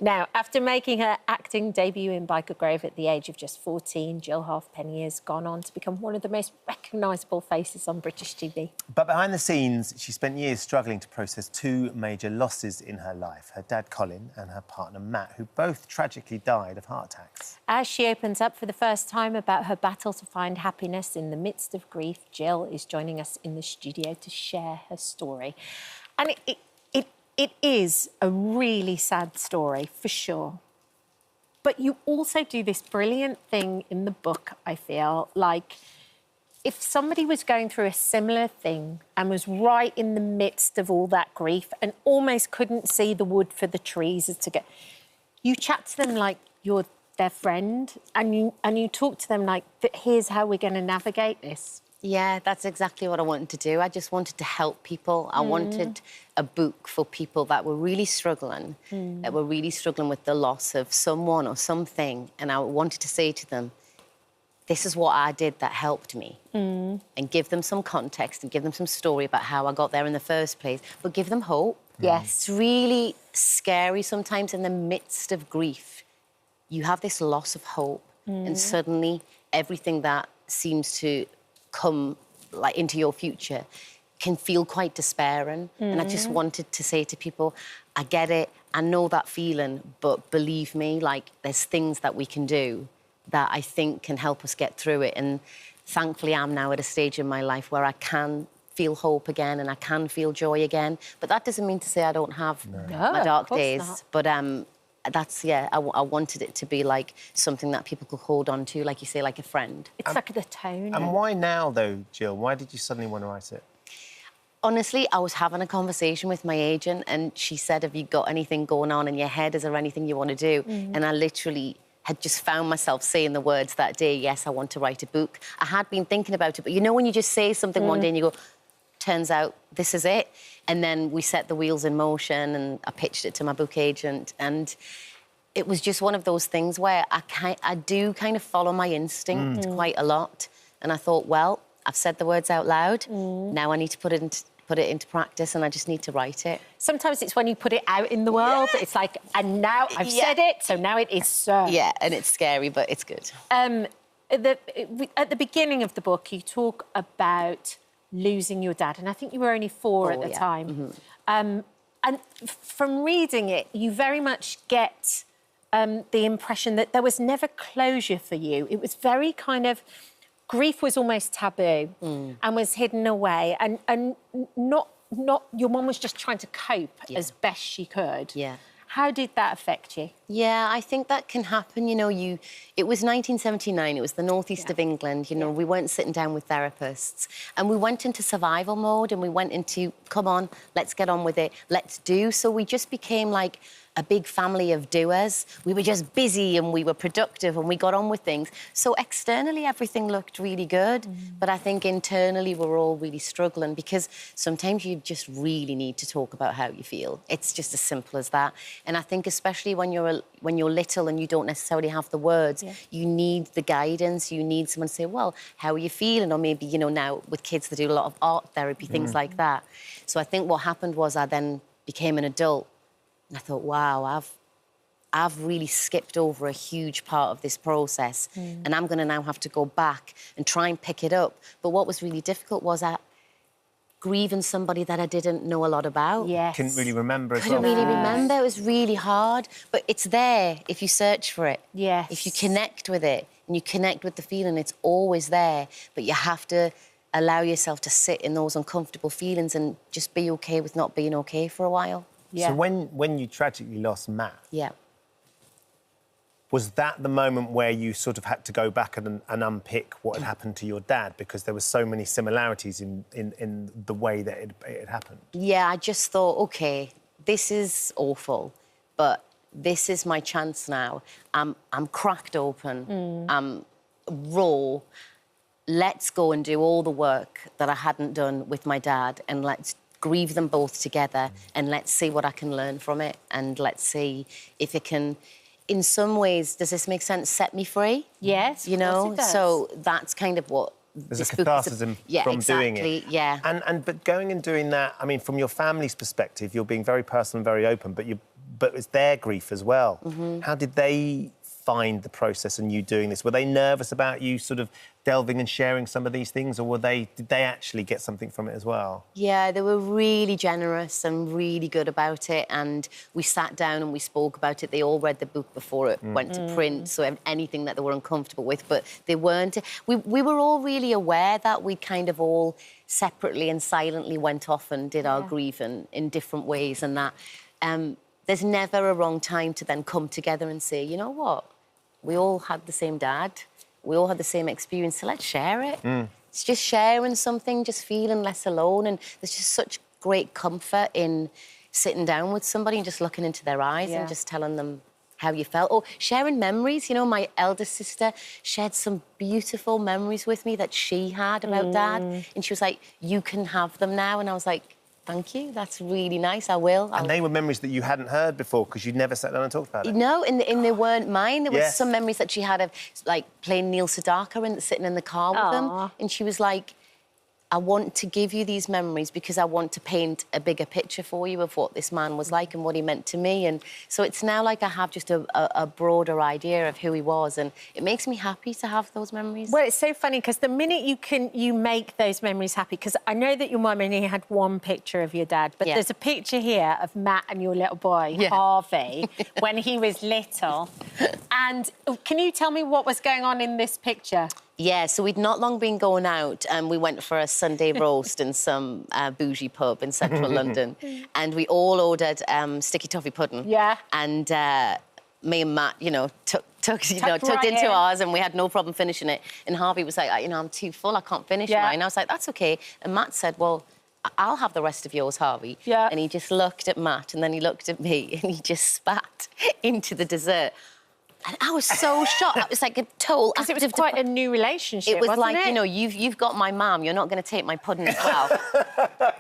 Now, after making her acting debut in Biker Grove at the age of just 14, Jill Halfpenny has gone on to become one of the most recognisable faces on British TV. But behind the scenes, she spent years struggling to process two major losses in her life, her dad Colin and her partner Matt, who both tragically died of heart attacks. As she opens up for the first time about her battle to find happiness in the midst of grief, Jill is joining us in the studio to share her story. And it is a really sad story, for sure. But you also do this brilliant thing in the book, I feel, like if somebody was going through a similar thing and was right in the midst of all that grief and almost couldn't see the wood for the trees as to go, you chat to them like you're their friend and you talk to them like, here's how we're going to navigate this. Yeah, that's exactly what I wanted to do. I just wanted to help people. I wanted a book for people that were really struggling, with the loss of someone or something. And I wanted to say to them, this is what I did that helped me. And give them some context and give them some story about how I got there in the first place, but give them hope. Yes. It's really scary sometimes in the midst of grief. You have this loss of hope and suddenly everything that seems to come like into your future can feel quite despairing. And I just wanted to say to people, I get it, I know that feeling, but believe me, like there's things that we can do that I think can help us get through it. And thankfully I'm now at a stage in my life where I can feel hope again and I can feel joy again. But that doesn't mean to say I don't have my dark days. Not. But that's, I wanted it to be like something that people could hold on to, like you say, like a friend. It's like the tone. And why now, though, Jill? Why did you suddenly want to write it? Honestly, I was having a conversation with my agent and she said, have you got anything going on in your head? Is there anything you want to do? And I literally had just found myself saying the words that day, yes, I want to write a book. I had been thinking about it, but you know when you just say something one day and you go, turns out this is it. And then we set the wheels in motion and I pitched it to my book agent. And it was just one of those things where I do kind of follow my instinct quite a lot. And I thought, well, I've said the words out loud. Now I need to put it into practice and I just need to write it. Sometimes it's when you put it out in the world, it's like, and now I've said it, so now it is so. Yeah, and it's scary, but it's good. At the beginning of the book, you talk about losing your dad, and I think you were only 4 at the time. And from reading it, you very much get the impression that there was never closure for you. It was very kind of... Grief was almost taboo and was hidden away, and not your mum was just trying to cope as best she could. Yeah. How did that affect you? Yeah, I think that can happen. You know, it was 1979, it was the northeast of England, you know, we weren't sitting down with therapists. And we went into survival mode and we went into, come on, let's get on with it, let's do. So we just became like a big family of doers. We were just busy and we were productive and we got on with things. So externally, everything looked really good. But I think internally, we're all really struggling because sometimes you just really need to talk about how you feel. It's just as simple as that. And I think especially when you're little and you don't necessarily have the words, you need the guidance. You need someone to say, well, how are you feeling? Or maybe, you know, now with kids, they do a lot of art therapy, things like that. So I think what happened was I then became an adult and I thought, wow, I've really skipped over a huge part of this process and I'm going to now have to go back and try and pick it up. But what was really difficult was grieving somebody that I didn't know a lot about. Yes. Couldn't really remember as well. Couldn't really remember. It was really hard. But it's there if you search for it. Yes. If you connect with it and you connect with the feeling, it's always there. But you have to allow yourself to sit in those uncomfortable feelings and just be OK with not being OK for a while. Yeah. So when you tragically lost Matt... Yeah. Was that the moment where you sort of had to go back and unpick what had happened to your dad? Because there were so many similarities in the way that it had happened. Yeah, I just thought, OK, this is awful, but this is my chance now. I'm cracked open, I'm raw. Let's go and do all the work that I hadn't done with my dad and let's grieve them both together and let's see what I can learn from it and let's see if it can... In some ways, does this make sense? Set me free? Yes, you know. of course it does. So that's kind of what there's this a book catharsis is. from doing it. Yeah. But going and doing that, I mean, from your family's perspective, you're being very personal and very open, but you're but it's their grief as well. Mm-hmm. How did they find the process and you doing this? Were they nervous about you sort of delving and sharing some of these things, or did they actually get something from it as well? Yeah, they were really generous and really good about it, and we sat down and we spoke about it. They all read the book before it went to print, so anything that they were uncomfortable with, but they weren't. We were all really aware that we kind of all separately and silently went off and did our grieving in different ways, and that there's never a wrong time to then come together and say, you know what, we all had the same dad, we all had the same experience, so let's share it. It's just sharing something, just feeling less alone, and there's just such great comfort in sitting down with somebody and just looking into their eyes and just telling them how you felt, or sharing memories. You know, my eldest sister shared some beautiful memories with me that she had about Dad, and she was like, you can have them now, and I was like, thank you, that's really nice, I will. And they were memories that you hadn't heard before because you'd never sat down and talked about it? No, and they weren't mine. There was some memories that she had of, like, playing Neil Sedaka and sitting in the car with them. And she was like, I want to give you these memories because I want to paint a bigger picture for you of what this man was like and what he meant to me. And so it's now like I have just a broader idea of who he was, and it makes me happy to have those memories. Well, it's so funny because the minute you make those memories happy, because I know that your mum only had one picture of your dad, but there's a picture here of Matt and your little boy, Harvey, when he was little. And can you tell me what was going on in this picture? Yeah, so we'd not long been going out, and we went for a Sunday roast in some bougie pub in central London, and we all ordered sticky toffee pudding. Yeah. And me and Matt, you know, tucked right into in. ours, and we had no problem finishing it. And Harvey was like, you know, I'm too full, I can't finish mine. And I was like, that's okay. And Matt said, well, I'll have the rest of yours, Harvey. Yeah. And he just looked at Matt, and then he looked at me, and he just spat into the dessert. And I was so shocked. That was like a total... Because it was quite a new relationship, It was wasn't like, it? you know, you've got my mum, you're not going to take my pudding as well.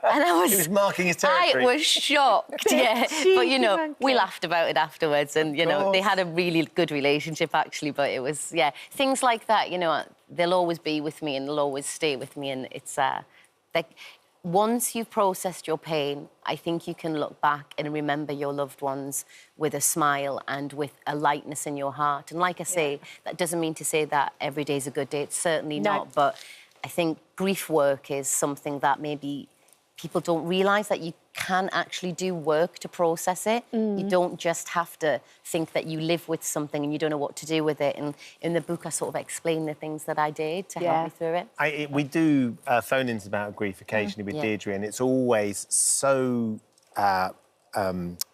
And I was... He was marking his territory. I was shocked, But, you know, we laughed about it afterwards, and, you know, they had a really good relationship, actually, but it was, things like that, you know, they'll always be with me and they'll always stay with me, and it's, like... Once you've processed your pain, I think you can look back and remember your loved ones with a smile and with a lightness in your heart. And like I say, that doesn't mean to say that every day's a good day. It's certainly not. But I think grief work is something that maybe people don't realise, that you can actually do work to process it. You don't just have to think that you live with something and you don't know what to do with it. And in the book, I sort of explain the things that I did to help me through it. We do phone-ins about grief occasionally with Deirdre, and it's always so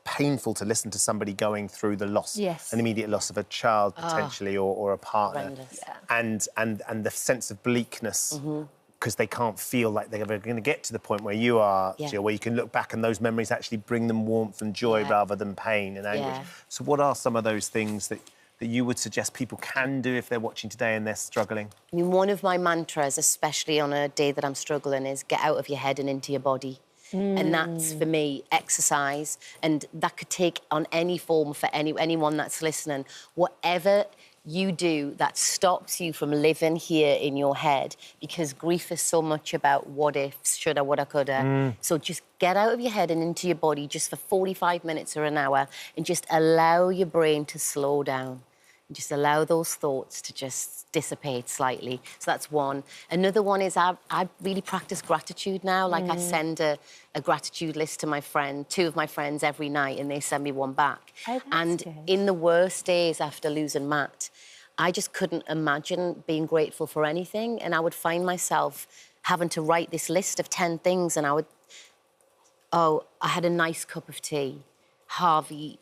painful to listen to somebody going through the loss, an immediate loss of a child potentially, or a partner, and the sense of bleakness. Because they can't feel like they're ever going to get to the point where you are, Jill, where you can look back and those memories actually bring them warmth and joy rather than pain and anguish. So what are some of those things that you would suggest people can do if they're watching today and they're struggling? I mean, one of my mantras, especially on a day that I'm struggling, is get out of your head and into your body. And that's, for me, exercise. And that could take on any form for anyone that's listening. Whatever you do that stops you from living here in your head, because grief is so much about what ifs, shoulda, woulda, coulda. So just get out of your head and into your body just for 45 minutes or an hour, and just allow your brain to slow down. And just allow those thoughts to just dissipate slightly. So that's one. Another one is I really practice gratitude now. Like, I send a gratitude list to my friend, 2 of my friends every night, and they send me one back. Oh, that's and good. in the worst days after losing Matt, I just couldn't imagine being grateful for anything, and I would find myself having to write this list of 10 things, and I would... Oh, I had a nice cup of tea. Harvey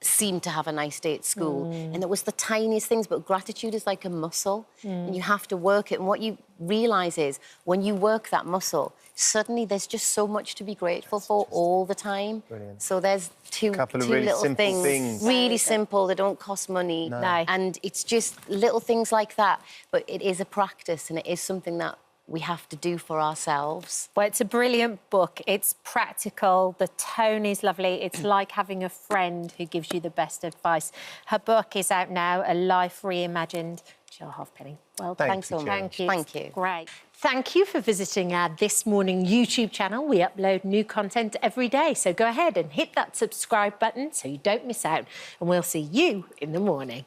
seemed to have a nice day at school. And it was the tiniest things, but gratitude is like a muscle, and you have to work it. And what you realise is, when you work that muscle, suddenly there's just so much to be grateful for all the time. Brilliant. So there's two really little simple things. Really simple, they don't cost money. No. And it's just little things like that. But it is a practice, and it is something that we have to do for ourselves. Well, it's a brilliant book. It's practical. The tone is lovely. It's like having a friend who gives you the best advice. Her book is out now, A Life Reimagined. Jill Halfpenny. Well, thanks so much. Thank you. Thank you. Great. Thank you for visiting our This Morning YouTube channel. We upload new content every day, so go ahead and hit that subscribe button so you don't miss out. And we'll see you in the morning.